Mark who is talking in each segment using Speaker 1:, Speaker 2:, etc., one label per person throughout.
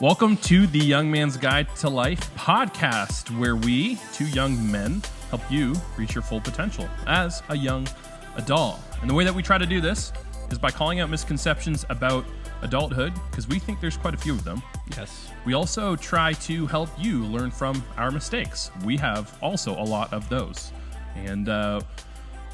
Speaker 1: Welcome to the Young Man's Guide to Life podcast, where we, two young men, help you reach your full potential as a young adult. And the way that we try to do this is by calling out misconceptions about adulthood, because we think there's quite a few of them.
Speaker 2: Yes.
Speaker 1: We also try to help you learn from our mistakes. We have also a lot of those. And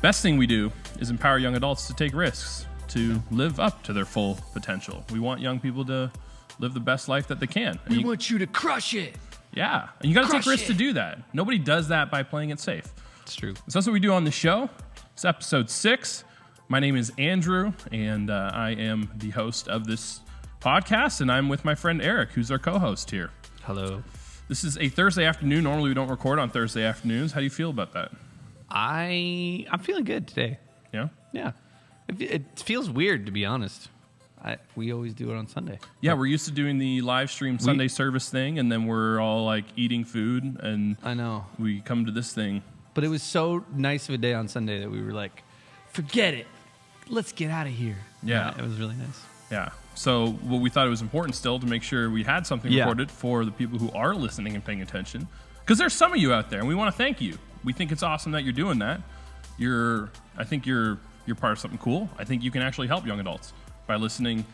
Speaker 1: best thing we do is empower young adults to take risks, to live up to their full potential. We want young people to live the best life that they can.
Speaker 2: We want you to crush it.
Speaker 1: Yeah. And you got to take risks to do that. Nobody does that by playing it safe.
Speaker 2: It's true.
Speaker 1: So that's what we do on the show. It's episode 6. My name is Andrew, and I am the host of this podcast, and I'm with my friend Erik, who's our co-host here.
Speaker 2: Hello.
Speaker 1: This is a Thursday afternoon. Normally we don't record on Thursday afternoons. How do you feel about that?
Speaker 2: I'm feeling good today.
Speaker 1: Yeah?
Speaker 2: Yeah. It feels weird, to be honest. We always do it on Sunday.
Speaker 1: Yeah, we're used to doing the live stream Sunday service thing, and then we're all like eating food, and
Speaker 2: I know.
Speaker 1: We come to this thing.
Speaker 2: But it was so nice of a day on Sunday that we were like, forget it. Let's get out of here.
Speaker 1: Yeah.
Speaker 2: It was really nice.
Speaker 1: Yeah. So we thought it was important still to make sure we had something recorded for the people who are listening and paying attention. Because there's some of you out there, and we want to thank you. We think it's awesome that you're doing that. I think you're part of something cool. I think you can actually help young adults by listening,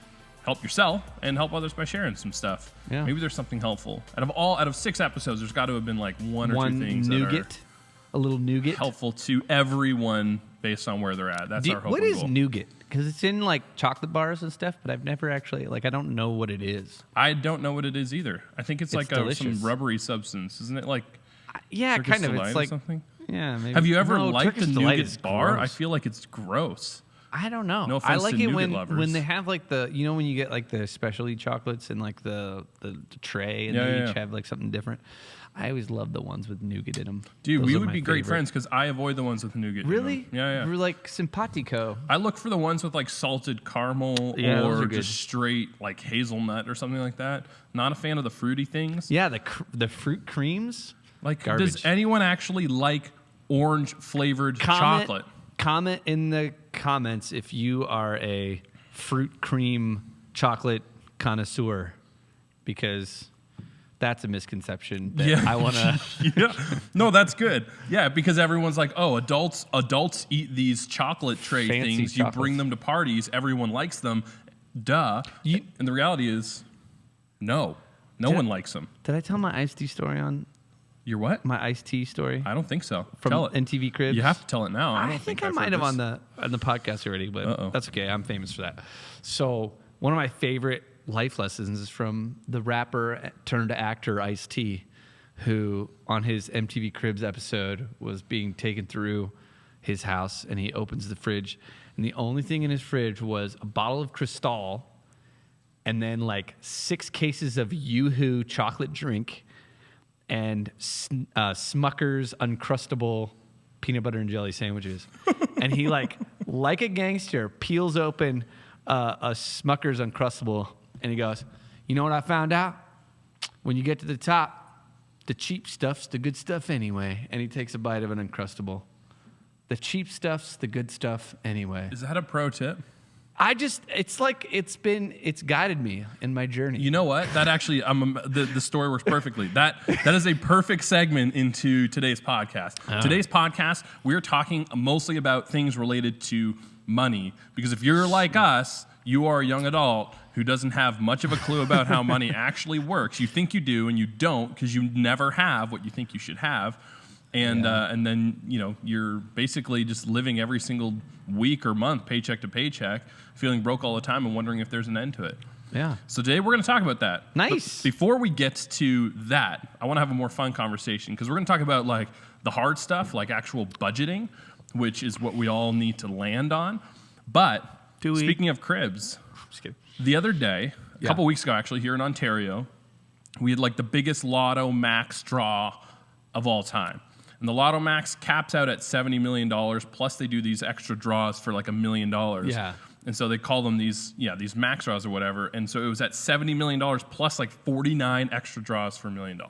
Speaker 1: help yourself, and help others by sharing some stuff.
Speaker 2: Yeah.
Speaker 1: Maybe there's something helpful. Out of 6 episodes, there's got to have been like one or two things
Speaker 2: nougat,
Speaker 1: that
Speaker 2: a little nougat,
Speaker 1: are helpful to everyone based on where they're at. That's our hope.
Speaker 2: What
Speaker 1: and
Speaker 2: is
Speaker 1: goal.
Speaker 2: nougat? Because it's in like chocolate bars and stuff, but I've never actually, I don't know what it is.
Speaker 1: I don't know what it is either. I think it's like some rubbery substance. Isn't it like
Speaker 2: yeah,
Speaker 1: Turkish
Speaker 2: kind of.
Speaker 1: Delight
Speaker 2: It's
Speaker 1: or
Speaker 2: like
Speaker 1: something?
Speaker 2: Yeah, maybe.
Speaker 1: Have you ever
Speaker 2: No,
Speaker 1: liked
Speaker 2: Turkish
Speaker 1: the
Speaker 2: Delight
Speaker 1: nougat
Speaker 2: is
Speaker 1: bar?
Speaker 2: gross.
Speaker 1: I feel like it's gross.
Speaker 2: I don't know.
Speaker 1: No
Speaker 2: I
Speaker 1: offense
Speaker 2: like
Speaker 1: to
Speaker 2: it
Speaker 1: nougat
Speaker 2: when
Speaker 1: lovers.
Speaker 2: they have like when you get like the specialty chocolates and like the tray and they each have like something different. I always love the ones with nougat in them.
Speaker 1: Dude,
Speaker 2: Those
Speaker 1: we
Speaker 2: are
Speaker 1: would
Speaker 2: my
Speaker 1: be great
Speaker 2: favorite.
Speaker 1: friends because I avoid the ones with nougat.
Speaker 2: Really?
Speaker 1: In them. Yeah.
Speaker 2: We're like simpatico.
Speaker 1: I look for the ones with like salted caramel
Speaker 2: Yeah, those
Speaker 1: or
Speaker 2: are good.
Speaker 1: just straight like hazelnut or something like that. Not a fan of the fruity things.
Speaker 2: Yeah, the fruit creams.
Speaker 1: Like,
Speaker 2: Garbage.
Speaker 1: does anyone actually like orange flavored chocolate?
Speaker 2: Comment in the comments if you are a fruit cream chocolate connoisseur, because that's a misconception that I want to.
Speaker 1: Yeah. No, that's good. Yeah, because everyone's like, oh, adults eat these chocolate tray
Speaker 2: Fancy
Speaker 1: things.
Speaker 2: chocolates.
Speaker 1: You bring them to parties. Everyone likes them. Duh. And the reality is, no one likes them.
Speaker 2: Did I tell my iced tea story on
Speaker 1: Your what?
Speaker 2: my iced tea story?
Speaker 1: I don't think so.
Speaker 2: From
Speaker 1: Tell it.
Speaker 2: NTV Cribs.
Speaker 1: You have to tell it now. I don't
Speaker 2: think I
Speaker 1: I've
Speaker 2: might
Speaker 1: heard
Speaker 2: have
Speaker 1: this.
Speaker 2: on the podcast already, but that's okay. I'm famous for that. So one of my favorite life lessons is from the rapper turned actor Ice-T, who on his MTV Cribs episode was being taken through his house, and he opens the fridge, and the only thing in his fridge was a bottle of Cristal, and then like 6 cases of Yoo-Hoo chocolate drink, and Smucker's Uncrustable peanut butter and jelly sandwiches. And he like a gangster peels open a Smucker's Uncrustable, and he goes, you know what I found out? When you get to the top, the cheap stuff's the good stuff anyway. And he takes a bite of an Uncrustable. The cheap stuff's the good stuff anyway.
Speaker 1: Is that a pro tip?
Speaker 2: It's guided me in my journey.
Speaker 1: You know what? That actually, the story works perfectly. That is a perfect segment into today's podcast. Today's podcast, we're talking mostly about things related to money. Because if you're like us, you are a young adult who doesn't have much of a clue about how money actually works. You think you do, and you don't, because you never have what you think you should have. And then you're basically just living every single week or month, paycheck to paycheck, feeling broke all the time and wondering if there's an end to it.
Speaker 2: Yeah.
Speaker 1: So today we're going to talk about that.
Speaker 2: Nice.
Speaker 1: But before we get to that, I want to have a more fun conversation because we're going to talk about like the hard stuff, like actual budgeting, which is what we all need to land on. But speaking of cribs,
Speaker 2: Just kidding.
Speaker 1: the other day, a couple weeks ago actually, here in Ontario, we had like the biggest Lotto Max draw of all time. And the Lotto Max caps out at $70 million, plus they do these extra draws for like $1 million.
Speaker 2: Yeah.
Speaker 1: And so they call them these max draws or whatever. And so it was at $70 million plus like 49 extra draws for $1 million.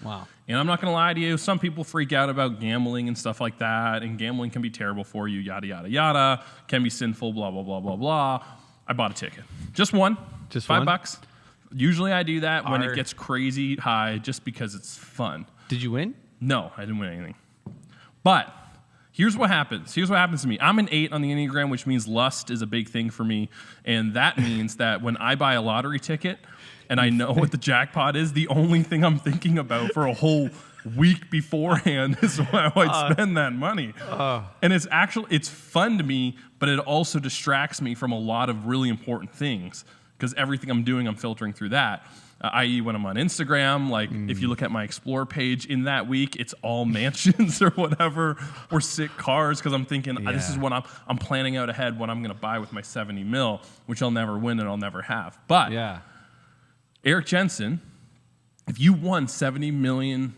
Speaker 2: Wow.
Speaker 1: And I'm not going to lie to you. Some people freak out about gambling and stuff like that. And gambling can be terrible for you, yada, yada, yada. Can be sinful, blah, blah, blah, blah, blah. I bought a ticket. Just one.
Speaker 2: Just
Speaker 1: $5. Usually I do that when it gets crazy high just because it's fun.
Speaker 2: Did you win?
Speaker 1: No, I didn't win anything. But here's what happens. Here's what happens to me. I'm an 8 on the Enneagram, which means lust is a big thing for me. And that means that when I buy a lottery ticket and I know what the jackpot is, the only thing I'm thinking about for a whole week beforehand is how I'd spend that money. And it's fun to me, but it also distracts me from a lot of really important things because everything I'm doing, I'm filtering through that. I.e. when I'm on Instagram, like if you look at my Explore page in that week, it's all mansions or whatever, or sick cars, because I'm thinking this is what I'm planning out ahead what I'm going to buy with my 70 mil, which I'll never win and I'll never have. But Erik Jensen, if you won $70 million,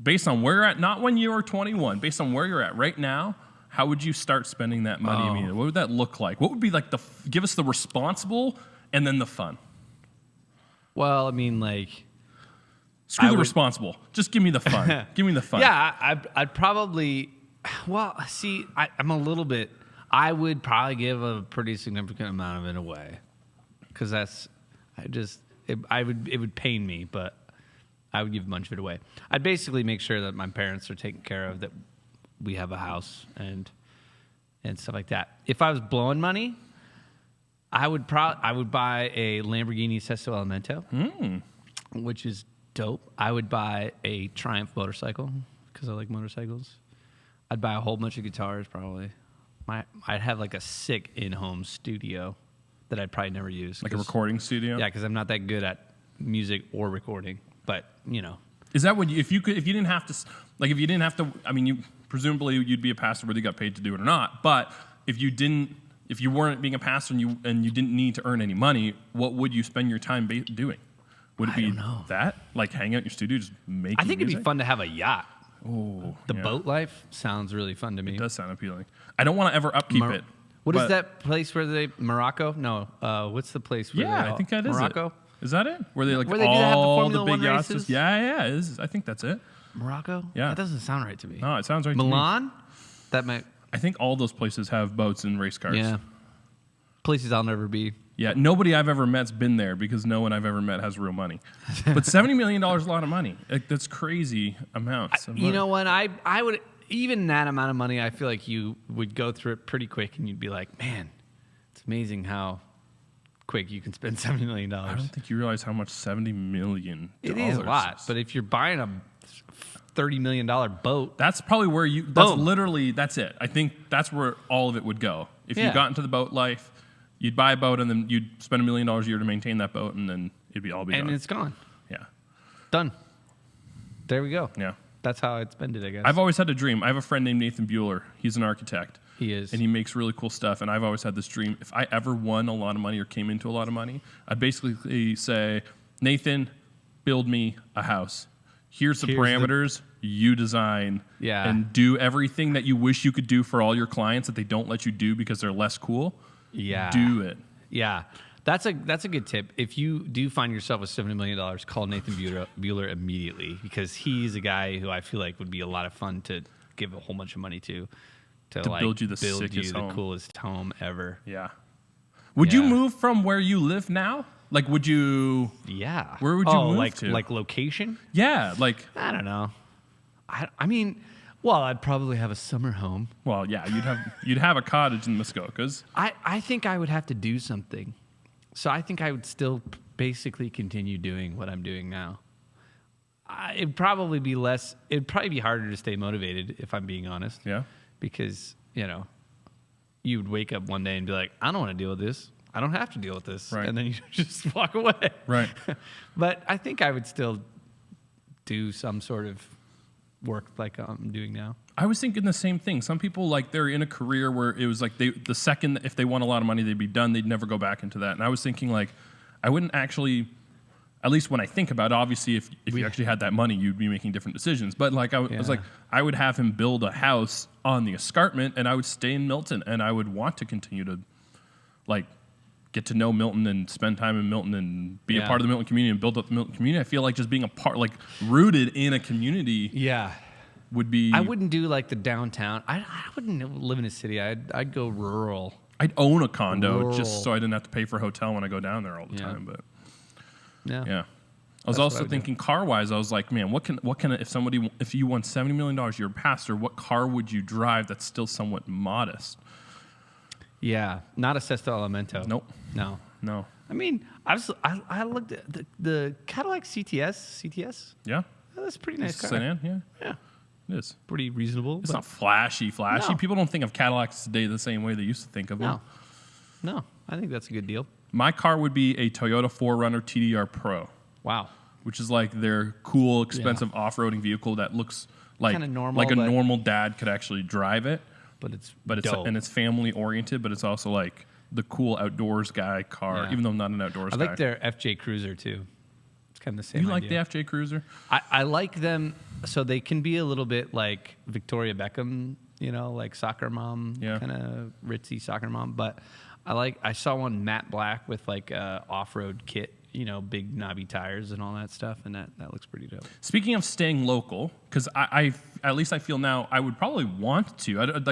Speaker 1: based on where you're at, not when you were 21, based on where you're at right now, how would you start spending that money immediately? What would that look like? What would be like give us the responsible and then the fun?
Speaker 2: Well, I mean, like...
Speaker 1: Screw the responsible. Just give me the fun. Give me the fun.
Speaker 2: Yeah, I'd probably... Well, see, I'm a little bit... I would probably give a pretty significant amount of it away. Because it would pain me, but I would give a bunch of it away. I'd basically make sure that my parents are taken care of, that we have a house and stuff like that. If I was blowing money... I would buy a Lamborghini Sesto Elemento, which is dope. I would buy a Triumph motorcycle because I like motorcycles. I'd buy a whole bunch of guitars probably. I'd have like a sick in-home studio that I'd probably never use.
Speaker 1: Like a recording studio?
Speaker 2: Yeah, because I'm not that good at music or recording. But
Speaker 1: is that what if you didn't have to? I mean, presumably you'd be a pastor whether you got paid to do it or not. But if you weren't being a pastor and you didn't need to earn any money, what would you spend your time doing? Would it be that? Like hang out in your studio, just making
Speaker 2: I think
Speaker 1: music?
Speaker 2: it'd be fun to have a yacht.
Speaker 1: Oh,
Speaker 2: the boat life sounds really fun to me.
Speaker 1: It does sound appealing. I don't want to ever upkeep it.
Speaker 2: What is that place where Morocco? No. What's the place where
Speaker 1: I think that is
Speaker 2: Morocco?
Speaker 1: Is that it? Where they
Speaker 2: where they have the Formula
Speaker 1: big
Speaker 2: 1
Speaker 1: yachts?
Speaker 2: races?
Speaker 1: Yeah, it is. I think that's it.
Speaker 2: Morocco?
Speaker 1: Yeah.
Speaker 2: That doesn't sound right to me.
Speaker 1: No, it sounds right to me.
Speaker 2: Milan? That might...
Speaker 1: I think all those places have boats and race cars.
Speaker 2: Yeah. Places I'll never be.
Speaker 1: Yeah, nobody I've ever met's been there because no one I've ever met has real money. But $70 million is a lot of money. That's crazy amounts.
Speaker 2: You know what? I would, even that amount of money, I feel like you would go through it pretty quick and you'd be like, man, it's amazing how quick you can spend $70 million.
Speaker 1: I don't think you realize how much $70 million
Speaker 2: It is a lot. But if you're buying a $30 million boat.
Speaker 1: That's probably where that's it. I think that's where all of it would go. If you got into the boat life, you'd buy a boat and then you'd spend $1 million a year to maintain that boat and then it'd be all gone.
Speaker 2: And it's gone.
Speaker 1: Yeah.
Speaker 2: Done. There we go.
Speaker 1: Yeah.
Speaker 2: That's how I'd spend it, I guess.
Speaker 1: I've always had a dream. I have a friend named Nathan Bueller. He's an architect.
Speaker 2: He is.
Speaker 1: And he makes really cool stuff. And I've always had this dream. If I ever won a lot of money or came into a lot of money, I'd basically say, Nathan, build me a house. Here's the parameters. You design and do everything that you wish you could do for all your clients that they don't let you do because they're less cool.
Speaker 2: Yeah.
Speaker 1: Do it.
Speaker 2: Yeah. That's a good tip. If you do find yourself with $70 million, call Nathan Bueller immediately because he's a guy who I feel like would be a lot of fun to give a whole bunch of money to like
Speaker 1: build you the
Speaker 2: coolest home ever.
Speaker 1: Yeah. Would you move from where you live now? Like, would you?
Speaker 2: Yeah.
Speaker 1: Where would you move to?
Speaker 2: Like location?
Speaker 1: Yeah. Like,
Speaker 2: I don't know. I mean, well, I'd probably have a summer home.
Speaker 1: Well, yeah, you'd have a cottage in Muskokas.
Speaker 2: I think I would have to do something. So I think I would still basically continue doing what I'm doing now. It'd probably be harder to stay motivated if I'm being honest.
Speaker 1: Yeah.
Speaker 2: Because, you would wake up one day and be like, I don't want to deal with this. I don't have to deal with this.
Speaker 1: Right.
Speaker 2: And then you just walk away.
Speaker 1: Right.
Speaker 2: But I think I would still do some sort of work like I'm doing now.
Speaker 1: I was thinking the same thing. Some people, like, they're in a career where it was like the second, if they won a lot of money, they'd be done. They'd never go back into that. And I was thinking, like, I wouldn't actually, at least when I think about it, obviously, if you actually had that money, you'd be making different decisions. But, like, I was like, I would have him build a house on the escarpment, and I would stay in Milton, and I would want to continue to like get to know Milton and spend time in Milton and be a part of the Milton community and build up the Milton community. I feel like just being a part, like rooted in a community.
Speaker 2: Yeah.
Speaker 1: Would be.
Speaker 2: I wouldn't do like the downtown. I wouldn't live in a city. I'd go rural.
Speaker 1: I'd own a condo just so I didn't have to pay for a hotel when I go down there all the time. But yeah. I was also thinking car wise. I was like, man, what can if you won $70 million, you're a pastor, what car would you drive that's still somewhat modest?
Speaker 2: Yeah, not a Sesto Elemento.
Speaker 1: Nope.
Speaker 2: No. I mean, I looked at the Cadillac CTS.
Speaker 1: Yeah.
Speaker 2: That's a pretty nice car.
Speaker 1: Sedan,
Speaker 2: yeah.
Speaker 1: It is.
Speaker 2: Pretty reasonable.
Speaker 1: It's not flashy.
Speaker 2: No.
Speaker 1: People don't think of Cadillacs today the same way they used to think of them.
Speaker 2: No, I think that's a good deal.
Speaker 1: My car would be a Toyota 4Runner TDR Pro.
Speaker 2: Wow.
Speaker 1: Which is like their cool, expensive off-roading vehicle that looks like
Speaker 2: normal,
Speaker 1: like a normal dad could actually drive it.
Speaker 2: But it's
Speaker 1: dope. And it's family oriented, but it's also like the cool outdoors guy car, even though I'm not an outdoors guy.
Speaker 2: I like their FJ Cruiser too. It's kind of the same.
Speaker 1: You like the FJ Cruiser?
Speaker 2: I like them so they can be a little bit like Victoria Beckham, like soccer mom, kind of ritzy soccer mom. But I saw one matte black with like a off-road kit, big knobby tires and all that stuff, and that looks pretty dope.
Speaker 1: Speaking of staying local, because I at least I feel now I would probably want to.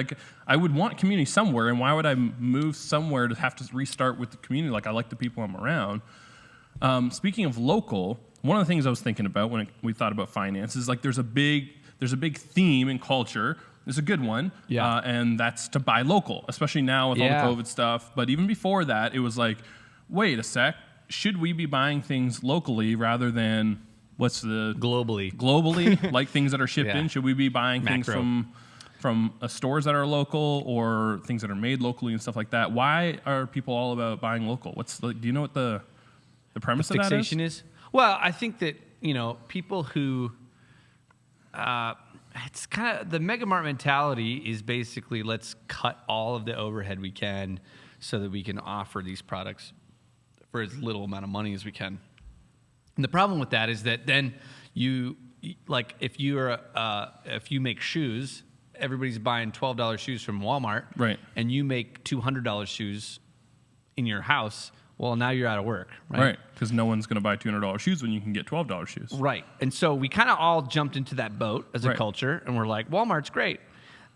Speaker 1: I would want community somewhere, and why would I move somewhere to have to restart with the community? Like I like the people I'm around. Speaking of local, one of the things I was thinking about when we thought about finance is like there's a big theme in culture. There's a good one, and that's to buy local, especially now with all the COVID stuff. But even before that, it was like, wait a sec, should we be buying things locally rather than globally, like things that are shipped in? Should we be buying things from stores that are local or things that are made locally and stuff like that? Why are people all about buying local? Do you know what the premise of that is?
Speaker 2: Well, I think that people who it's kind of the Mega Mart mentality is basically let's cut all of the overhead we can so that we can offer these products for as little amount of money as we can. And the problem with that is that then if you make shoes, everybody's buying $12 shoes from Walmart,
Speaker 1: right?
Speaker 2: And you make $200 shoes in your house. Well, now you're out of work, right?
Speaker 1: Right, because no one's going to buy $200 shoes when you can get $12 shoes.
Speaker 2: Right, and so we kind of all jumped into that boat as a culture, and we're like, Walmart's great.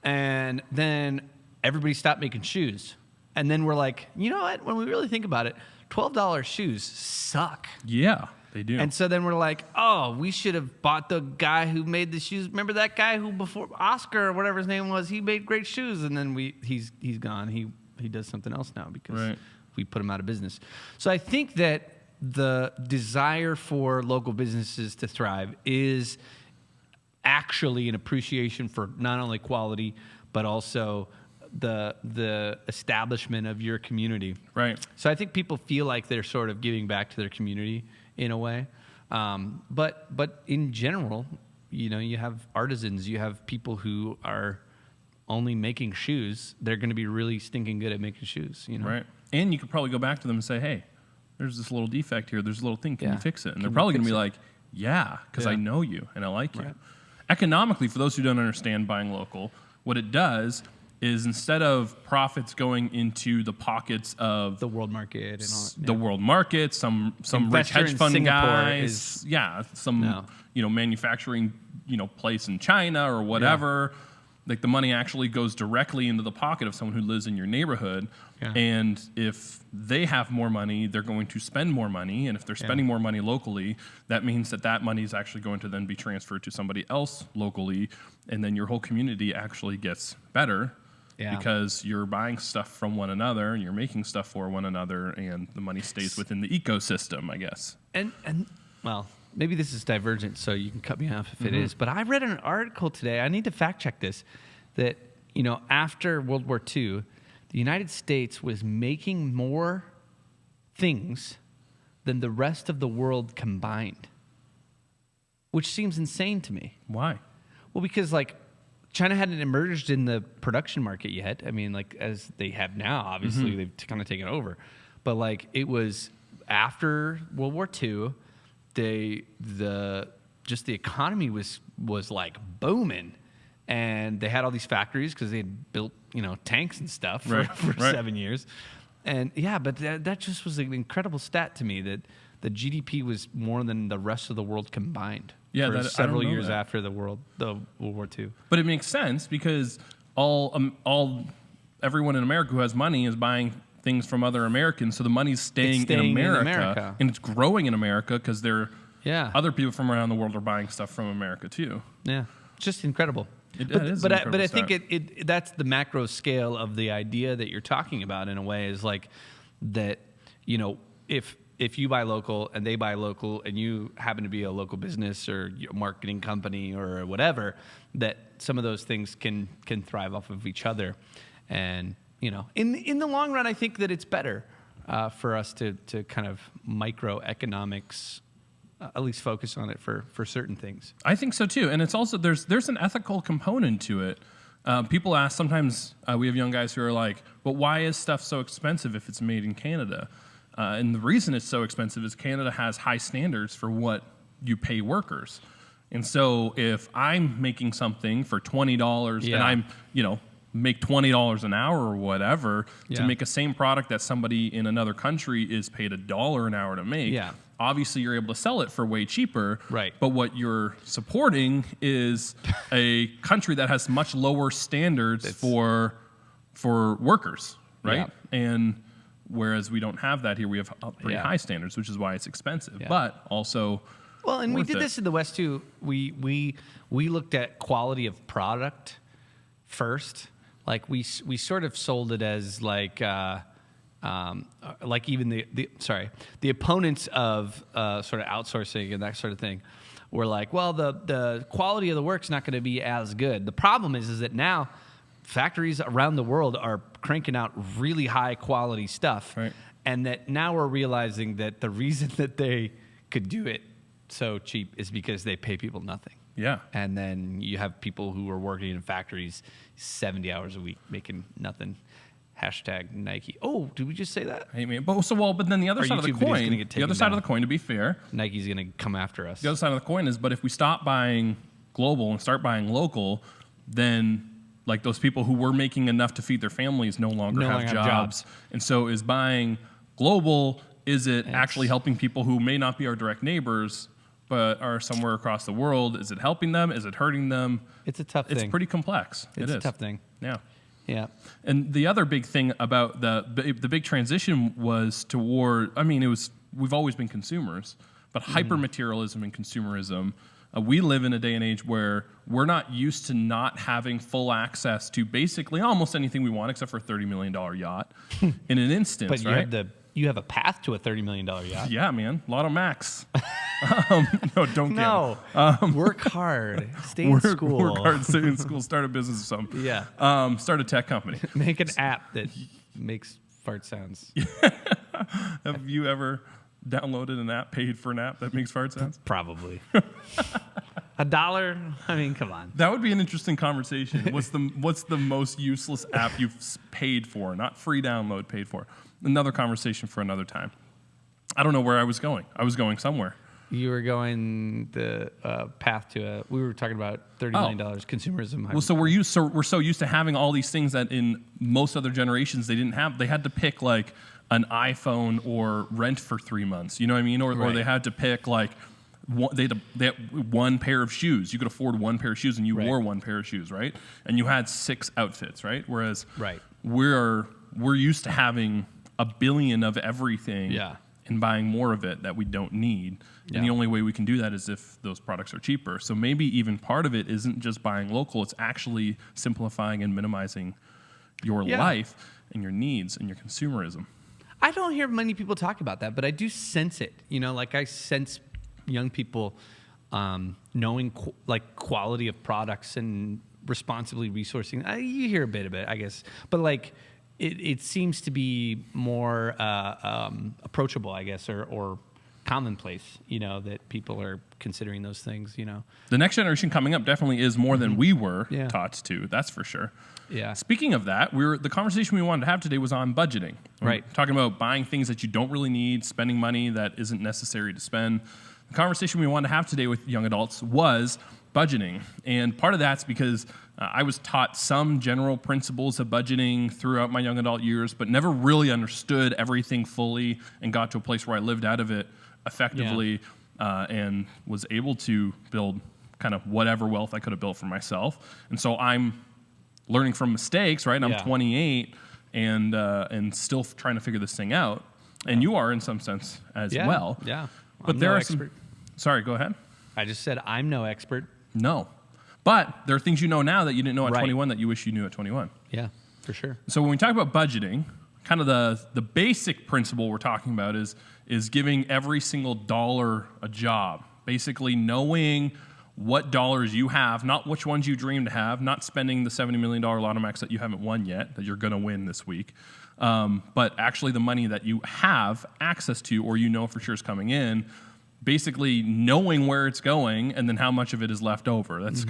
Speaker 2: And then everybody stopped making shoes. And then we're like, you know what? When we really think about it, $12 shoes suck.
Speaker 1: Yeah, they do.
Speaker 2: And so then we're like, oh, we should have bought the guy who made the shoes. Remember that guy who before Oscar or whatever his name was, he made great shoes. And then he's gone. He does something else now because we put him out of business. So I think that the desire for local businesses to thrive is actually an appreciation for not only quality, but also the establishment of your community.
Speaker 1: Right.
Speaker 2: So I think people feel like they're sort of giving back to their community in a way. But in general, you have artisans, you have people who are only making shoes. They're going to be really stinking good at making shoes, Right.
Speaker 1: And you could probably go back to them and say, hey, there's this little defect here. There's a little thing. Can you fix it? And they're probably going to be like, yeah, because I know you and I like you. Economically, for those who don't understand buying local, what it does is instead of profits going into the pockets of
Speaker 2: the world market and all
Speaker 1: the world market, some rich hedge fund guys, manufacturing place in China or whatever. Like the money actually goes directly into the pocket of someone who lives in your neighborhood. And if they have more money, they're going to spend more money. And if they're spending more money locally, that means that money is actually going to then be transferred to somebody else locally. And then your whole community actually gets better because you're buying stuff from one another and you're making stuff for one another and the money stays within the ecosystem, I guess.
Speaker 2: And well, maybe this is divergent, so you can cut me off if it is. But I read an article today, I need to fact check this, that after World War II, the United States was making more things than the rest of the world combined, which seems insane to me.
Speaker 1: Why?
Speaker 2: Well, because China hadn't emerged in the production market yet. I mean, as they have now, obviously they've kind of taken over. But it was after World War II, the economy was booming. And they had all these factories because they had built, tanks and stuff for 7 years. And yeah, but that just was an incredible stat to me that the GDP was more than the rest of the world combined.
Speaker 1: Yeah,
Speaker 2: for several years
Speaker 1: that.
Speaker 2: after the World War II.
Speaker 1: But it makes sense because everyone in America who has money is buying things from other Americans, so the money's staying in America, and it's growing in America because other people from around the world are buying stuff from America too.
Speaker 2: Yeah, just incredible.
Speaker 1: But
Speaker 2: I think that's the macro scale of the idea that you're talking about in a way is like that, if you buy local and they buy local and you happen to be a local business or a marketing company or whatever, that some of those things can thrive off of each other. And, in the long run, I think that it's better for us to kind of microeconomics at least focus on it for certain things.
Speaker 1: I think so too, and it's also there's an ethical component to it. People ask sometimes. We have young guys who are like, "But why is stuff so expensive if it's made in Canada?" And the reason it's so expensive is Canada has high standards for what you pay workers, and so if I'm making something for $20 and I'm make $20 an hour or whatever to make a same product that somebody in another country is paid $1 an hour to make. Yeah. Obviously, you're able to sell it for way cheaper.
Speaker 2: Right.
Speaker 1: But what you're supporting is a country that has much lower standards for workers, right? Yeah. And whereas we don't have that here, we have pretty high standards, which is why it's expensive. Yeah. But also,
Speaker 2: and we did this in the West too. We looked at quality of product first. Like we sort of sold it as like even the opponents of sort of outsourcing and that sort of thing were like, well, the quality of the work's not going to be as good. The problem is that now factories around the world are cranking out really high quality stuff, right. And that now we're realizing that the reason that they could do it so cheap is because they pay people nothing.
Speaker 1: Yeah.
Speaker 2: And then you have people who are working in factories 70 hours a week making nothing. Hashtag Nike. Oh, did we just say that?
Speaker 1: I mean, but then the other side of the coin, to be fair,
Speaker 2: Nike's going to come after us.
Speaker 1: The other side of the coin is, but if we stop buying global and start buying local, then like those people who were making enough to feed their families no longer have jobs. And so is buying global, is it actually helping people who may not be our direct neighbors but are somewhere across the world? Is it helping them? Is it hurting them?
Speaker 2: It's a tough thing.
Speaker 1: It's pretty complex.
Speaker 2: It's a tough thing.
Speaker 1: Yeah.
Speaker 2: Yeah.
Speaker 1: And the other big thing about the big transition was we've always been consumers, but hyper-materialism and consumerism, we live in a day and age where we're not used to not having full access to basically almost anything we want except for a $30 million yacht in an instance,
Speaker 2: but
Speaker 1: right?
Speaker 2: You have a path to a $30 million yacht.
Speaker 1: Yeah, man. Lotto Max. No, don't
Speaker 2: No. Work hard. Stay in school.
Speaker 1: Work hard, stay in school. Start a business or something.
Speaker 2: Yeah.
Speaker 1: Start a tech company.
Speaker 2: Make an app that makes fart sounds.
Speaker 1: Have you ever downloaded an app, paid for an app that makes fart sounds?
Speaker 2: Probably. $1? I mean, come on.
Speaker 1: That would be an interesting conversation. What's the most useless app you've paid for? Not free download, paid for. Another conversation for another time. I don't know where I was going. I was going somewhere.
Speaker 2: You were going the path to we were talking about $30 million consumerism.
Speaker 1: Well, so we're so used to having all these things that in most other generations they didn't have. They had to pick like an iPhone or rent for 3 months. You know what I mean? Or they had to pick like they had one pair of shoes. You could afford one pair of shoes and you wore one pair of shoes, right? And you had 6 outfits, right? Whereas we're used to having a billion of everything and buying more of it that we don't need. Yeah. And the only way we can do that is if those products are cheaper. So maybe even part of it isn't just buying local, it's actually simplifying and minimizing your life and your needs and your consumerism.
Speaker 2: I don't hear many people talk about that, but I do sense it. Like I sense young people knowing quality of products and responsibly resourcing. You hear a bit of it, I guess. But like, it seems to be more approachable, I guess, or commonplace, that people are considering those things,
Speaker 1: The next generation coming up definitely is more than we were taught to, that's for sure.
Speaker 2: Yeah.
Speaker 1: Speaking of that, the conversation we wanted to have today was on budgeting.
Speaker 2: Right.
Speaker 1: We're talking about buying things that you don't really need, spending money that isn't necessary to spend. The conversation we wanted to have today with young adults was budgeting. And part of that's because I was taught some general principles of budgeting throughout my young adult years, but never really understood everything fully and got to a place where I lived out of it effectively and was able to build kind of whatever wealth I could have built for myself. And so I'm learning from mistakes, right? I'm 28 and still trying to figure this thing out. And you are in some sense as well.
Speaker 2: Yeah.
Speaker 1: But there are expert. Sorry, go ahead.
Speaker 2: I just said I'm no expert.
Speaker 1: No. But there are things you know now that you didn't know at 21 that you wish you knew at 21.
Speaker 2: Yeah, for sure.
Speaker 1: So when we talk about budgeting, kind of the basic principle we're talking about is giving every single dollar a job. Basically knowing what dollars you have, not which ones you dream to have, not spending the $70 million Lotto Max that you haven't won yet, that you're going to win this week, but actually the money that you have access to or you know for sure is coming in, basically knowing where it's going and then how much of it is left over. That's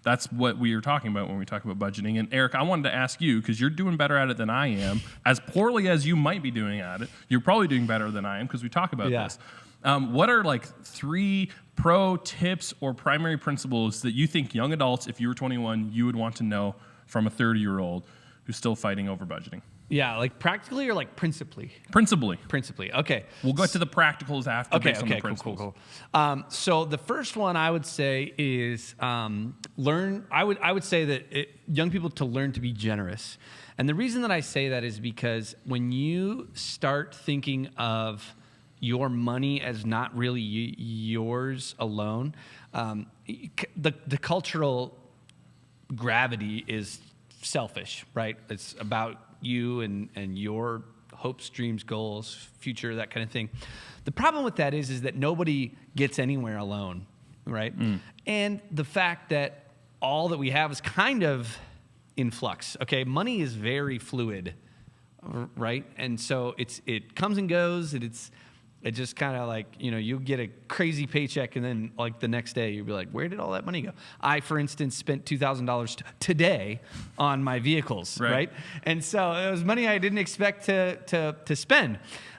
Speaker 1: that's what we are talking about when we talk about budgeting. And Eric, I wanted to ask you, because you're doing better at it than I am, as poorly as you might be doing at it, you're probably doing better than I am because we talk about this. What are like 3 pro tips or primary principles that you think young adults, if you were 21, you would want to know from a 30-year-old who's still fighting over budgeting?
Speaker 2: Yeah, like practically or like principally?
Speaker 1: Principally.
Speaker 2: Principally, okay.
Speaker 1: We'll go to the practicals after based on the principles.
Speaker 2: Cool. So the first one I would say is learn. I would say that young people to learn to be generous. And the reason that I say that is because when you start thinking of your money as not really yours alone, the cultural gravity is selfish, right? It's about you and your hopes, dreams, goals, future, that kind of thing. The problem with that is that nobody gets anywhere alone, right? And the fact that all that we have is kind of in flux. Okay, money is very fluid, right? And so it comes and goes, and it just kind of like, you get a crazy paycheck and then like the next day you'll be like, where did all that money go? I, for instance, spent $2,000 today on my vehicles, right? And so it was money I didn't expect to spend.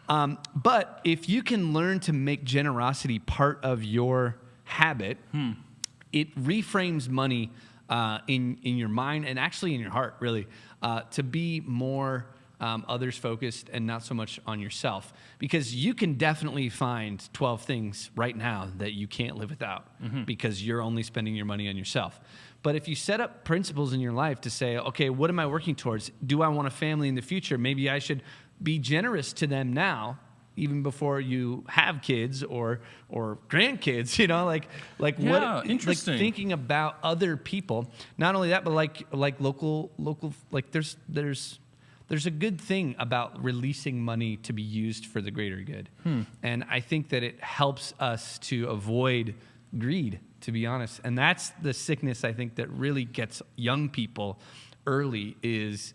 Speaker 2: But if you can learn to make generosity part of your habit, it reframes money in your mind and actually in your heart, really, to be more others focused and not so much on yourself, because you can definitely find 12 things right now that you can't live without because you're only spending your money on yourself. But if you set up principles in your life to say, okay, what am I working towards? Do I want a family in the future? Maybe I should be generous to them now, even before you have kids or grandkids, what,
Speaker 1: interesting.
Speaker 2: Like thinking about other people. Not only that, but like local, like there's a good thing about releasing money to be used for the greater good. And I think that it helps us to avoid greed, to be honest. And that's the sickness I think that really gets young people early, is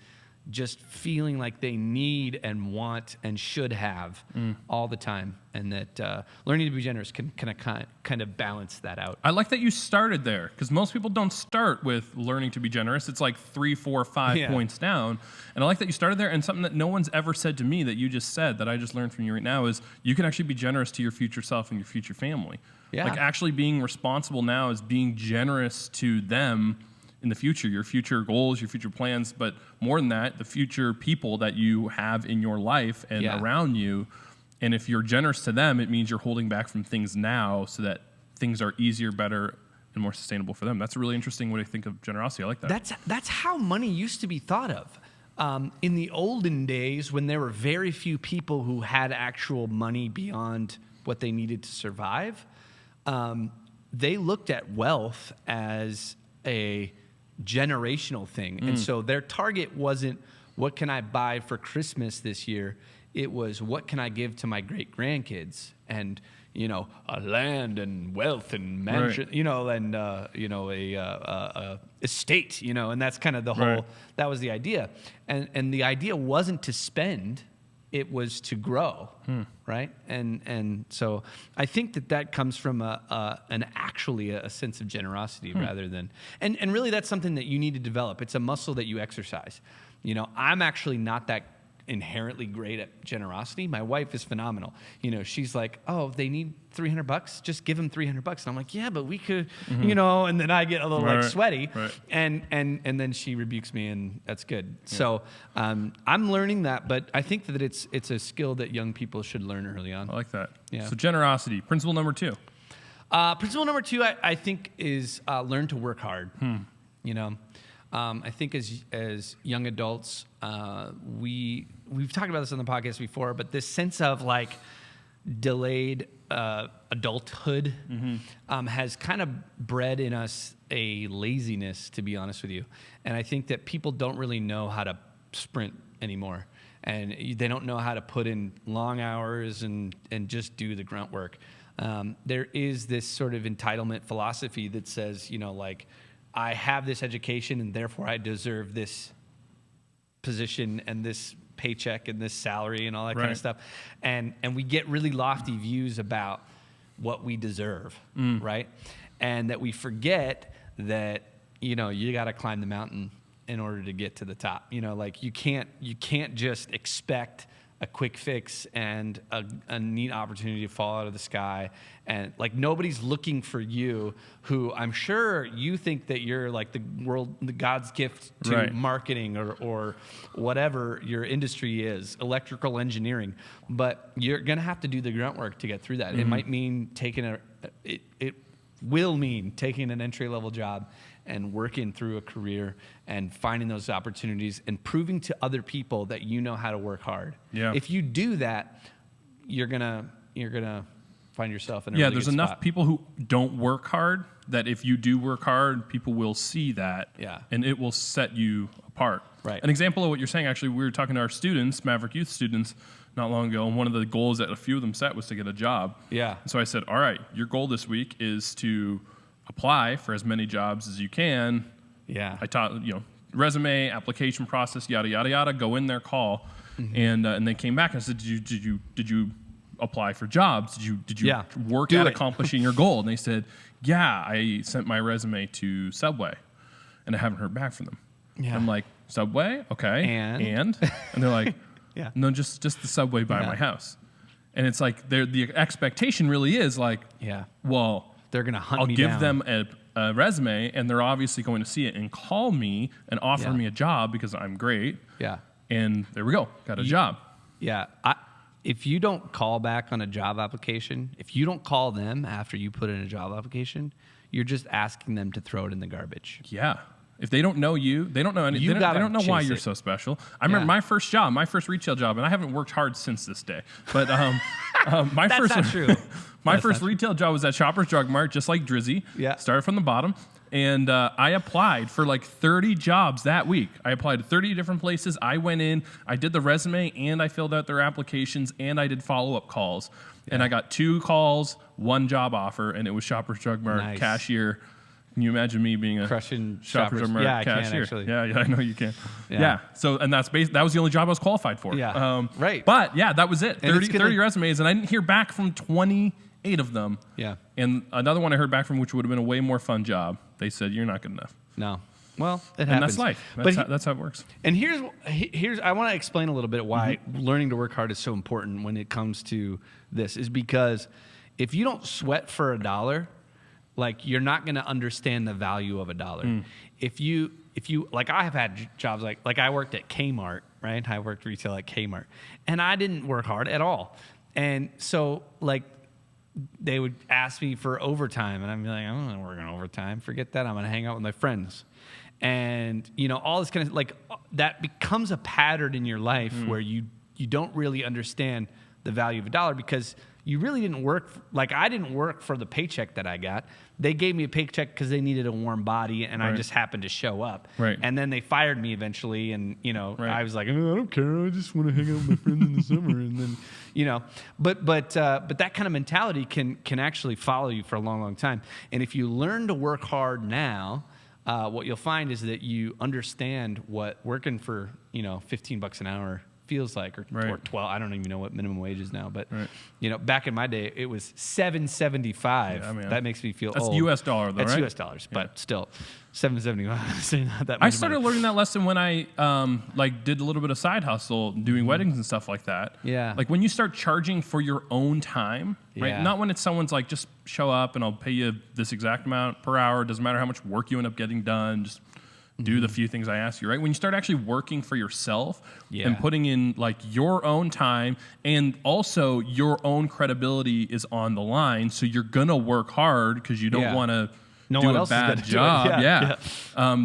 Speaker 2: just feeling like they need and want and should have all the time. And that learning to be generous can kind of balance that out.
Speaker 1: I like that you started there, because most people don't start with learning to be generous. It's like 3, 4, 5 points down. And I like that you started there. And something that no one's ever said to me that you just said, that I just learned from you right now, is you can actually be generous to your future self and your future family.
Speaker 2: Yeah.
Speaker 1: Like actually being responsible now is being generous to them in the future, your future goals, your future plans, but more than that, the future people that you have in your life and around you. And if you're generous to them, it means you're holding back from things now so that things are easier, better, and more sustainable for them. That's a really interesting way to think of generosity. I like that.
Speaker 2: That's how money used to be thought of. In the olden days, when there were very few people who had actual money beyond what they needed to survive, they looked at wealth as a generational thing. And so their target wasn't, what can I buy for Christmas this year? It was, what can I give to my great grandkids? And, a land and wealth and mansion, and, a estate, and that's kind of the whole, that was the idea. And the idea wasn't to spend, it was to grow, right? And so I think that comes from a sense of generosity rather than, and really that's something that you need to develop. It's a muscle that you exercise. I'm actually not that inherently great at generosity. My wife is phenomenal. She's like, oh, they need $300, just give them $300. And I'm like, yeah, but we could, and then I get a little like sweaty, and then she rebukes me, and that's good. Yeah. So I'm learning that, but I think that it's a skill that young people should learn early on.
Speaker 1: I like that. Yeah. So generosity, principle number 2.
Speaker 2: Principle number 2, I think, is learn to work hard. I think as young adults, we've talked about this on the podcast before, but this sense of like delayed adulthood has kind of bred in us a laziness, to be honest with you. And I think that people don't really know how to sprint anymore. And they don't know how to put in long hours and just do the grunt work. There is this sort of entitlement philosophy that says, like, I have this education and therefore I deserve this position and this paycheck and this salary and all that kind of stuff. And we get really lofty views about what we deserve, right? And that we forget that, you got to climb the mountain in order to get to the top. Like you can't just expect a quick fix and a neat opportunity to fall out of the sky. And like nobody's looking for you, who I'm sure you think that you're like the God's gift to marketing or whatever your industry is, electrical engineering. But you're going to have to do the grunt work to get through that. It might mean it will mean taking an entry-level job and working through a career and finding those opportunities and proving to other people that you know how to work hard. Yeah. If you do that, you're gonna find yourself in a really
Speaker 1: there's
Speaker 2: good
Speaker 1: enough
Speaker 2: spot.
Speaker 1: people who don't work hard that if you do work hard, people will see that, and it will set you apart. Right. An example of what you're saying, actually, we were talking to our students, Maverick Youth students, not long ago, and one of the goals that a few of them set was to get a job. Yeah. And so I said, all right, your goal this week is to apply for as many jobs as you can. Yeah. I taught, resume, application process, yada, yada, yada, go in there, call. And they came back and I said, did you apply for jobs? Did you work at accomplishing your goal? And they said, yeah, I sent my resume to Subway and I haven't heard back from them. Yeah. I'm like, Subway? Okay. And they're like, no, just the Subway by my house. And it's like the expectation really is like, well, they're going to hunt me down. I'll give them a resume, and they're obviously going to see it and call me and offer me a job because I'm great. Yeah. And there we go. Got a job. Yeah.
Speaker 2: If you don't call back on a job application, if you don't call them after you put in a job application, you're just asking them to throw it in the garbage.
Speaker 1: Yeah. If they don't know you, they don't know anything. They don't know why you're so special. I remember my first job, my first retail job, and I haven't worked hard since this day. But my
Speaker 2: That's
Speaker 1: first
Speaker 2: not true.
Speaker 1: My first retail job was at Shoppers Drug Mart, just like Drizzy. Yeah. Started from the bottom. And I applied for like 30 jobs that week. I applied to 30 different places. I went in, I did the resume, and I filled out their applications, and I did follow-up calls. Yeah. And I got 2 calls, 1 job offer, and it was Shoppers Drug Mart cashier. Can you imagine me being a
Speaker 2: crushing
Speaker 1: Shoppers Drug Mart cashier?
Speaker 2: I can, actually.
Speaker 1: Yeah, I know you can. Yeah. So, and that was the only job I was qualified for.
Speaker 2: Yeah. Right.
Speaker 1: But yeah, that was it. 30 resumes, and I didn't hear back from 28 of them. Yeah. And another one I heard back from, which would have been a way more fun job. They said, "You're not good enough."
Speaker 2: No. Well, it happens.
Speaker 1: And that's life. That's how it works.
Speaker 2: And here's I want to explain a little bit why learning to work hard is so important when it comes to this. Is because if you don't sweat for $1, like you're not going to understand the value of $1. If you like, I have had jobs like I worked at Kmart, right? I worked retail at Kmart, and I didn't work hard at all. And so like they would ask me for overtime, and I'd be like, I'm not working overtime. Forget that. I'm going to hang out with my friends. And, all this kind of like that becomes a pattern in your life where you don't really understand the value of $1 because you really didn't work. Like I didn't work for the paycheck that I got. They gave me a paycheck because they needed a warm body, and I just happened to show up. Right. And then they fired me eventually, and I was like, I don't care. I just want to hang out with my friends in the summer, and then but that kind of mentality can actually follow you for a long, long time. And if you learn to work hard now, what you'll find is that you understand what working for $15 an hour, feels like, or 12. I don't even know what minimum wage is now, but back in my day, it was $7.75. Yeah, that makes me feel
Speaker 1: That's
Speaker 2: old.
Speaker 1: U.S. dollar, though,
Speaker 2: That's
Speaker 1: right?
Speaker 2: U.S. dollars, but still, $7.75. Not that much
Speaker 1: I started
Speaker 2: money.
Speaker 1: learning that lesson when I did a little bit of side hustle, doing weddings and stuff like that.
Speaker 2: Yeah.
Speaker 1: Like when you start charging for your own time, right?
Speaker 2: Yeah.
Speaker 1: Not when it's someone's like, just show up and I'll pay you this exact amount per hour. Doesn't matter how much work you end up getting done. Just do the few things I ask you, right? When you start actually working for yourself and putting in like your own time, and also your own credibility is on the line. So you're gonna work hard because you don't want to do a bad job.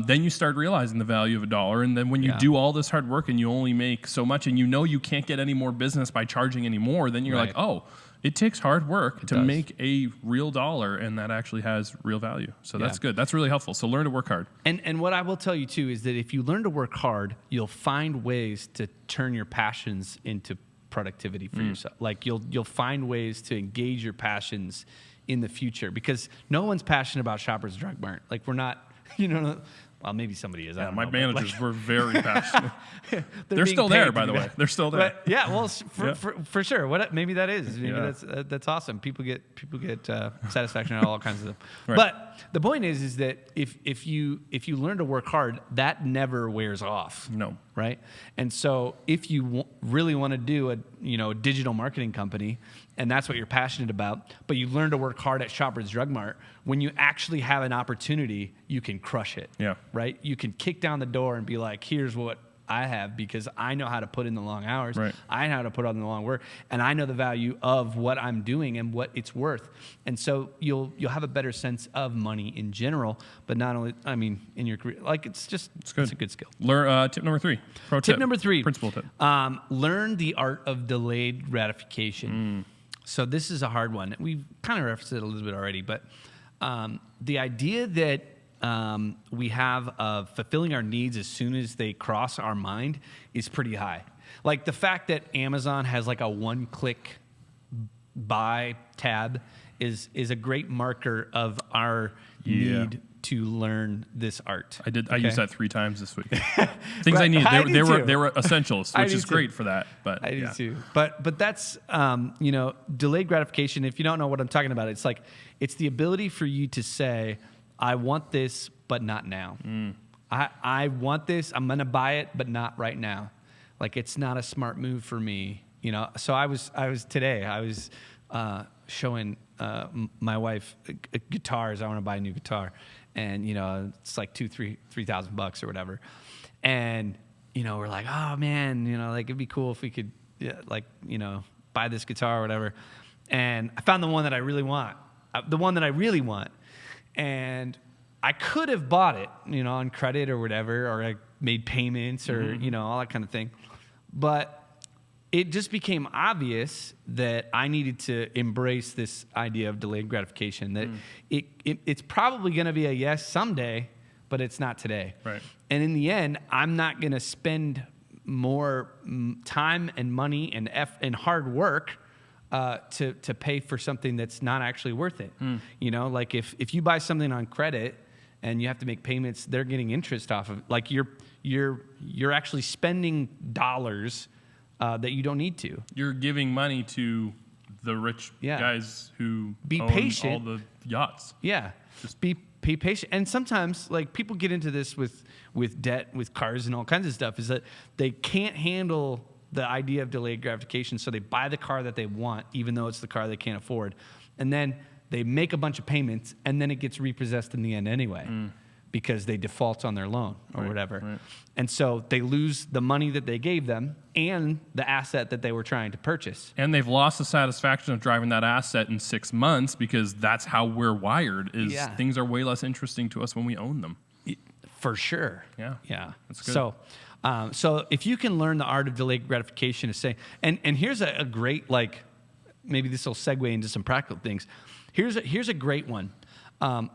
Speaker 1: Then you start realizing the value of a dollar. And then when you do all this hard work and you only make so much, and you can't get any more business by charging any more, then you're like, oh, it takes hard work to make a real dollar, and that actually has real value. So that's good. That's really helpful. So learn to work hard.
Speaker 2: And what I will tell you too is that if you learn to work hard, you'll find ways to turn your passions into productivity for yourself. Like you'll find ways to engage your passions in the future, because no one's passionate about Shoppers Drug Mart. Like we're not, well, maybe somebody is. I don't know,
Speaker 1: my managers were very passionate. They're still there, by the way. They're still there.
Speaker 2: But yeah, well, for sure. Maybe that is. Maybe that's awesome. People get satisfaction out of all kinds of stuff. Right. But the point is that if you learn to work hard, that never wears off.
Speaker 1: No.
Speaker 2: Right. And so if you really want to do a digital marketing company, and that's what you're passionate about, but you learn to work hard at Shoppers Drug Mart, when you actually have an opportunity, you can crush it. Yeah. Right? You can kick down the door and be like, here's what I have, because I know how to put in the long hours. Right. I know how to put on the long work, and I know the value of what I'm doing and what it's worth. And so you'll have a better sense of money in general, but not only, in your career. Like it's a good skill.
Speaker 1: Learn tip number 3.
Speaker 2: Tip number 3.
Speaker 1: Principal tip.
Speaker 2: Learn the art of delayed gratification. So this is a hard one. We've kind of referenced it a little bit already, but the idea that we have of fulfilling our needs as soon as they cross our mind is pretty high. Like the fact that Amazon has like a one-click buy tab is a great marker of our need to learn this art.
Speaker 1: I used that 3 times this week. Things I needed. They were essentials, which is great for that. But
Speaker 2: I do too. But that's delayed gratification. If you don't know what I'm talking about, it's the ability for you to say, I want this, but not now. I want this. I'm gonna buy it, but not right now. Like it's not a smart move for me. So I was showing my wife guitars. I want to buy a new guitar. And, it's like $3,000 or whatever. And, we're like, oh man, it'd be cool if we could buy this guitar or whatever. And I found the one that I really want, And I could have bought it, on credit or whatever, or I made payments or, all that kind of thing. But it just became obvious that I needed to embrace this idea of delayed gratification, that it's probably going to be a yes someday, but it's not today. Right. And in the end, I'm not going to spend more time and money and hard work to pay for something that's not actually worth it. Like if you buy something on credit and you have to make payments, they're getting interest off of it. Like you're actually spending dollars that you don't need to.
Speaker 1: You're giving money to the rich guys who own
Speaker 2: patient.
Speaker 1: All the yachts.
Speaker 2: Yeah. Just be patient. And sometimes, like, people get into this with debt, with cars and all kinds of stuff, is that they can't handle the idea of delayed gratification, so they buy the car that they want, even though it's the car they can't afford. And then they make a bunch of payments, and then it gets repossessed in the end anyway. Because they default on their loan or whatever. Right. And so they lose the money that they gave them and the asset that they were trying to purchase.
Speaker 1: And they've lost the satisfaction of driving that asset in 6 months, because that's how we're wired, is things are way less interesting to us when we own them.
Speaker 2: For sure.
Speaker 1: Yeah.
Speaker 2: That's good. So if you can learn the art of delayed gratification, is saying, and here's a great, like, maybe this will segue into some practical things. Here's a great one.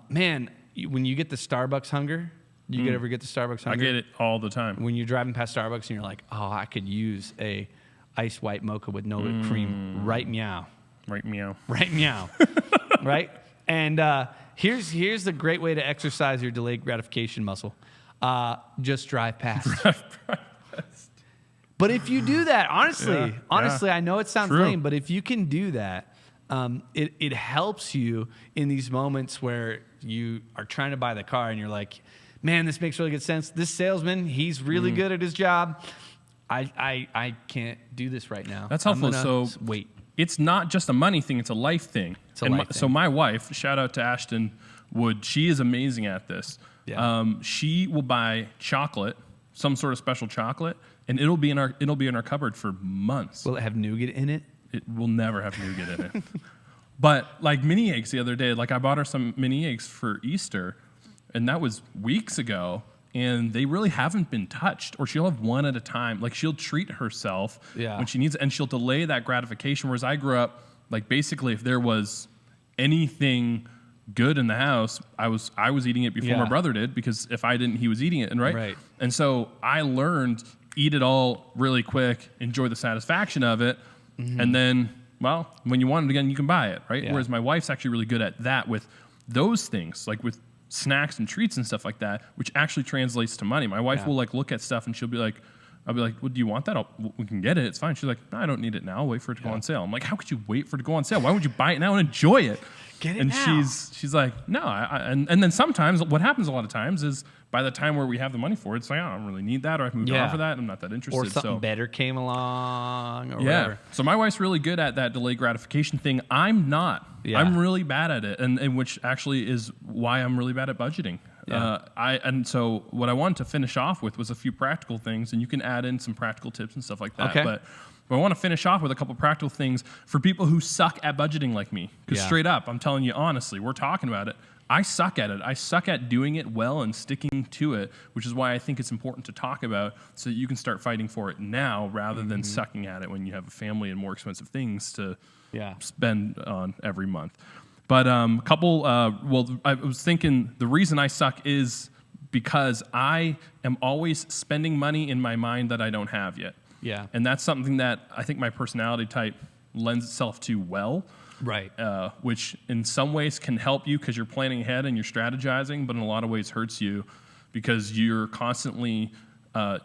Speaker 2: Man, when you get the Starbucks hunger, ever get the Starbucks hunger?
Speaker 1: I get it all the time.
Speaker 2: When you're driving past Starbucks and you're like, oh, I could use a ice white mocha with no whipped cream. Right meow.
Speaker 1: Right meow.
Speaker 2: Right meow. Right? And here's the great way to exercise your delayed gratification muscle. Just drive past. But if you do that, honestly, I know it sounds lame, but if you can do that, it helps you in these moments where you are trying to buy the car and you're like, man, this makes really good sense. This salesman, he's really good at his job. I can't do this right now.
Speaker 1: That's helpful. So
Speaker 2: wait.
Speaker 1: It's not just a money thing, it's a life thing. So my wife, shout out to Ashton Wood, she is amazing at this. Yeah. She will buy chocolate, some sort of special chocolate, and it'll be in our cupboard for months.
Speaker 2: Will it have nougat in it?
Speaker 1: It will never have nougat in it. But like mini eggs the other day, like I bought her some mini eggs for Easter, and that was weeks ago, and they really haven't been touched, or she'll have one at a time. Like she'll treat herself when she needs it, and she'll delay that gratification. Whereas I grew up, like basically if there was anything good in the house, I was eating it before my brother did, because if I didn't, he was eating it, and right. And so I learned, eat it all really quick, enjoy the satisfaction of it, and then, well, when you want it again, you can buy it, right? Whereas my wife's actually really good at that with those things, like with snacks and treats and stuff like that, which actually translates to money. My wife will like look at stuff and she'll be like, I'll be like, well, do you want that? We can get it. It's fine. She's like, no, I don't need it now. I'll wait for it to go on sale. I'm like, how could you wait for it to go on sale? Why would you buy it now and enjoy it?
Speaker 2: Get it
Speaker 1: and
Speaker 2: now.
Speaker 1: she's like, no. And then sometimes what happens a lot of times is by the time where we have the money for it, it's like, I don't really need that, or I've moved on for that. I'm not that interested.
Speaker 2: Or something better came along, or whatever.
Speaker 1: So my wife's really good at that delayed gratification thing. I'm not. I'm really bad at it, and which actually is why I'm really bad at budgeting. And so what I wanted to finish off with was a few practical things, and you can add in some practical tips and stuff like that.
Speaker 2: Okay.
Speaker 1: But I want to finish off with a couple practical things for people who suck at budgeting like me. Because straight up, I'm telling you honestly, we're talking about it. I suck at it. I suck at doing it well and sticking to it, which is why I think it's important to talk about so that you can start fighting for it now rather than sucking at it when you have a family and more expensive things to spend on every month. But I was thinking the reason I suck is because I am always spending money in my mind that I don't have yet.
Speaker 2: Yeah.
Speaker 1: And that's something that I think my personality type lends itself to well.
Speaker 2: Right.
Speaker 1: Which in some ways can help you because you're planning ahead and you're strategizing, but in a lot of ways hurts you because you're constantly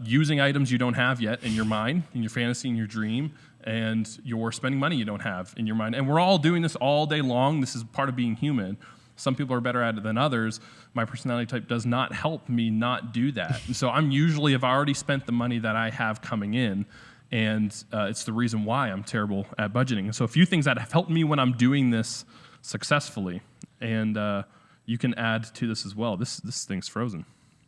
Speaker 1: using items you don't have yet in your mind, in your fantasy, in your dream, and you're spending money you don't have in your mind. And we're all doing this all day long. This is part of being human. Some people are better at it than others. My personality type does not help me not do that. And so I've already spent the money that I have coming in, and it's the reason why I'm terrible at budgeting. So a few things that have helped me when I'm doing this successfully, and you can add to this as well. This thing's frozen.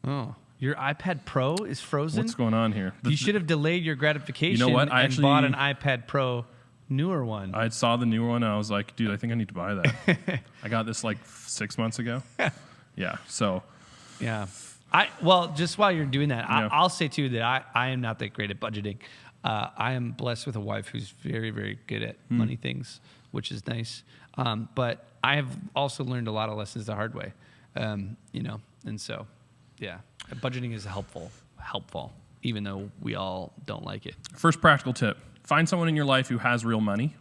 Speaker 2: Oh, your iPad Pro is frozen?
Speaker 1: What's going on here?
Speaker 2: You should have delayed your gratification.
Speaker 1: You know what?
Speaker 2: And bought an iPad Pro, newer one.
Speaker 1: I saw the newer one, and I was like, dude, I think I need to buy that. I got this like 6 months ago. So. Yeah.
Speaker 2: Just while you're doing that, I'll say too that I am not that great at budgeting. I am blessed with a wife who's very, very good at money things, which is nice. But I have also learned a lot of lessons the hard way, and so, budgeting is helpful, even though we all don't like it.
Speaker 1: First practical tip: find someone in your life who has real money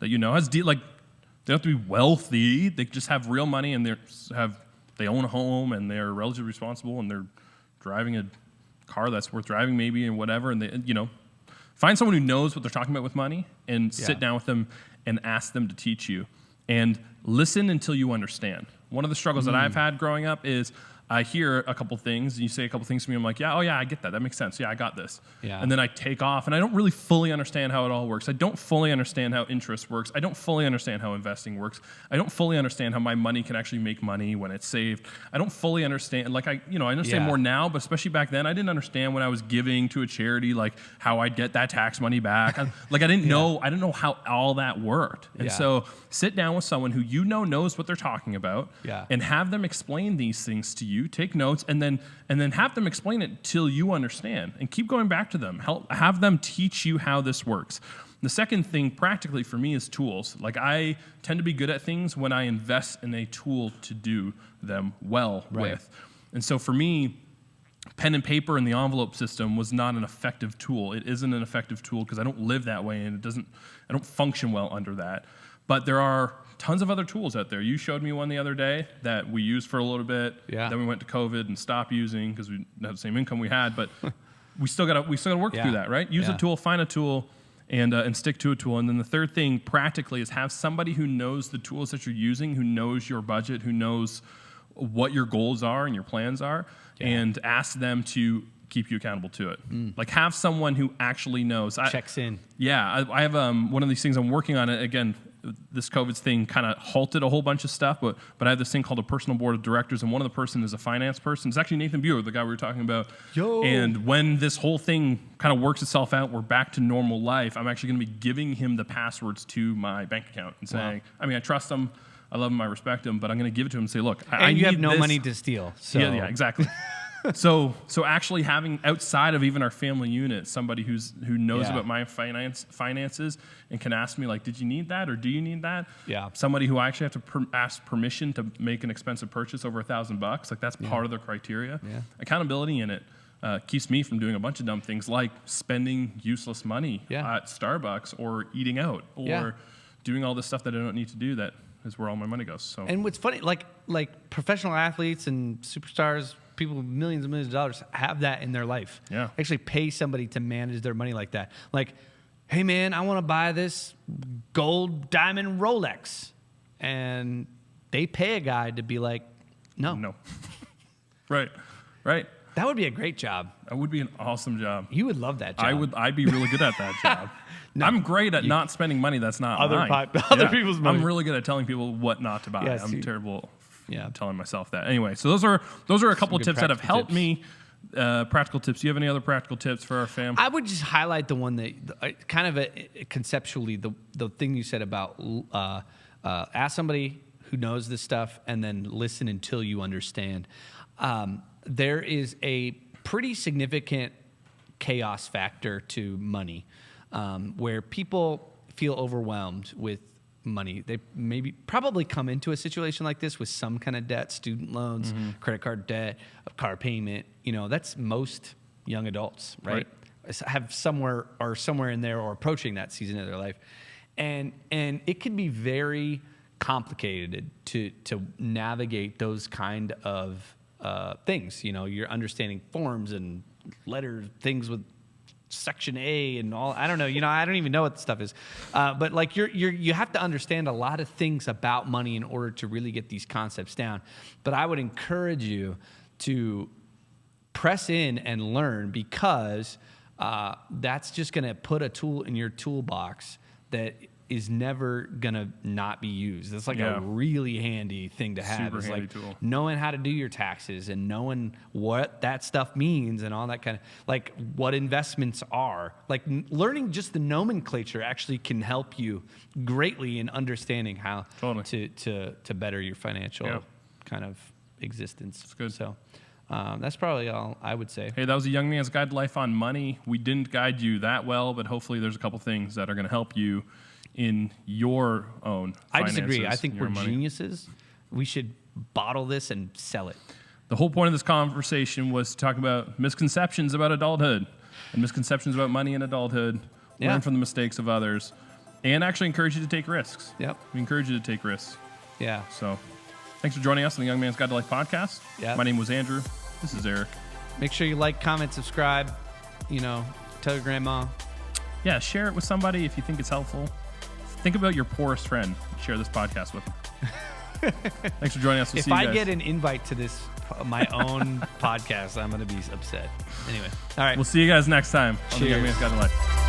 Speaker 1: that has they don't have to be wealthy. They just have real money and they own a home and they're relatively responsible and they're driving a car that's worth driving maybe and whatever, and they find someone who knows what they're talking about with money and sit down with them and ask them to teach you and listen until you understand. One of the struggles that I've had growing up is I hear a couple things and you say a couple things to me. I'm like, I get that. That makes sense. Yeah, I got this. Yeah. And then I take off and I don't really fully understand how it all works. I don't fully understand how interest works. I don't fully understand how investing works. I don't fully understand how my money can actually make money when it's saved. I don't fully understand. I understand more now, but especially back then, I didn't understand when I was giving to a charity, like how I'd get that tax money back. I didn't know. I didn't know how all that worked. And so sit down with someone who knows what they're talking about and have them explain these things to you. Take notes and then have them explain it till you understand and keep going back to them. Have them teach you how this works. The second thing practically for me is tools. I tend to be good at things when I invest in a tool to do them well with. And so for me, pen and paper and the envelope system was not an effective tool. It isn't an effective tool because I don't live that way and I don't function well under that. But there are tons of other tools out there. You showed me one the other day that we used for a little bit. Yeah. Then we went to COVID and stopped using because we didn't have the same income we had. But we still got to work through that, right? Use a tool, find a tool, and stick to a tool. And then the third thing, practically, is have somebody who knows the tools that you're using, who knows your budget, who knows what your goals are and your plans are, and ask them to keep you accountable to it. Like, have someone who actually knows.
Speaker 2: Checks in.
Speaker 1: Yeah, I have one of these things I'm working on. Again, this COVID thing kind of halted a whole bunch of stuff, but I have this thing called a personal board of directors, and one of the person is a finance person. It's actually Nathan Buer, the guy we were talking about. And when this whole thing kind of works itself out, we're back to normal life, I'm actually going to be giving him the passwords to my bank account and saying, I mean, I trust him, I love him, I respect him, but I'm going to give it to him and say, look, I need
Speaker 2: you have no
Speaker 1: this.
Speaker 2: money to steal. So.
Speaker 1: Yeah, exactly. So actually having, outside of even our family unit, somebody who knows about my finances and can ask me, like, did you need that or do you need that?
Speaker 2: Yeah.
Speaker 1: Somebody who I actually have to ask permission to make an expensive purchase over $1,000, like, that's part of the criteria.
Speaker 2: Yeah.
Speaker 1: Accountability in it keeps me from doing a bunch of dumb things like spending useless money at Starbucks or eating out or doing all this stuff that I don't need to do. That is where all my money goes. So.
Speaker 2: And what's funny, like professional athletes and superstars, people with millions and millions of dollars have that in their life.
Speaker 1: Yeah.
Speaker 2: Actually pay somebody to manage their money like that. Like, hey man, I want to buy this gold diamond Rolex. And they pay a guy to be like, no. Right. That would be a great job.
Speaker 1: That would be an awesome job.
Speaker 2: You would love that job.
Speaker 1: I'd be really good at that job. No, I'm great at not spending money that's not mine.
Speaker 2: Other people's money.
Speaker 1: I'm really good at telling people what not to buy.
Speaker 2: Yes,
Speaker 1: I'm terrible
Speaker 2: Yeah.
Speaker 1: telling myself that. Anyway, so those are a couple of tips that have helped me. Practical tips. Do you have any other practical tips for our fam?
Speaker 2: I would just highlight the one that kind of conceptually the thing you said about ask somebody who knows this stuff and then listen until you understand. There is a pretty significant chaos factor to money, where people feel overwhelmed with money. They probably come into a situation like this with some kind of debt, student loans, credit card debt, a car payment. That's most young adults, right? Have somewhere in there or approaching that season of their life. And it can be very complicated to navigate those kind of things. You're understanding forms and letters, things with Section A and all. I don't know. I don't even know what the stuff is. But like you have to understand a lot of things about money in order to really get these concepts down. But I would encourage you to press in and learn, because that's just going to put a tool in your toolbox that is never going to not be used. It's like a really handy thing to have.
Speaker 1: Super
Speaker 2: it's
Speaker 1: handy
Speaker 2: like
Speaker 1: tool.
Speaker 2: Knowing how to do your taxes and knowing what that stuff means and all that kind of, like, what investments are. Like, learning just the nomenclature actually can help you greatly in understanding how to better your financial kind of existence.
Speaker 1: That's good.
Speaker 2: So that's probably all I would say.
Speaker 1: Hey, that was a young man's guide to life on money. We didn't guide you that well, but hopefully there's a couple things that are going to help you in your own finances.
Speaker 2: I disagree. I think we're geniuses. We should bottle this and sell it.
Speaker 1: The whole point of this conversation was to talk about misconceptions about adulthood and misconceptions about money in adulthood, learn from the mistakes of others, and actually encourage you to take risks.
Speaker 2: Yep.
Speaker 1: We encourage you to take risks.
Speaker 2: Yeah.
Speaker 1: So thanks for joining us on the Young Man's Guide to Life podcast.
Speaker 2: Yep.
Speaker 1: My name was Andrew. This is Eric.
Speaker 2: Make sure you like, comment, subscribe, tell your grandma.
Speaker 1: Yeah, share it with somebody if you think it's helpful. Think about your poorest friend. Share this podcast with them. Thanks for joining us. We'll see you guys.
Speaker 2: If I get an invite to this, my own podcast, I'm going to be upset. Anyway, all right.
Speaker 1: We'll see you guys next time on the Young Man's Guide to Life.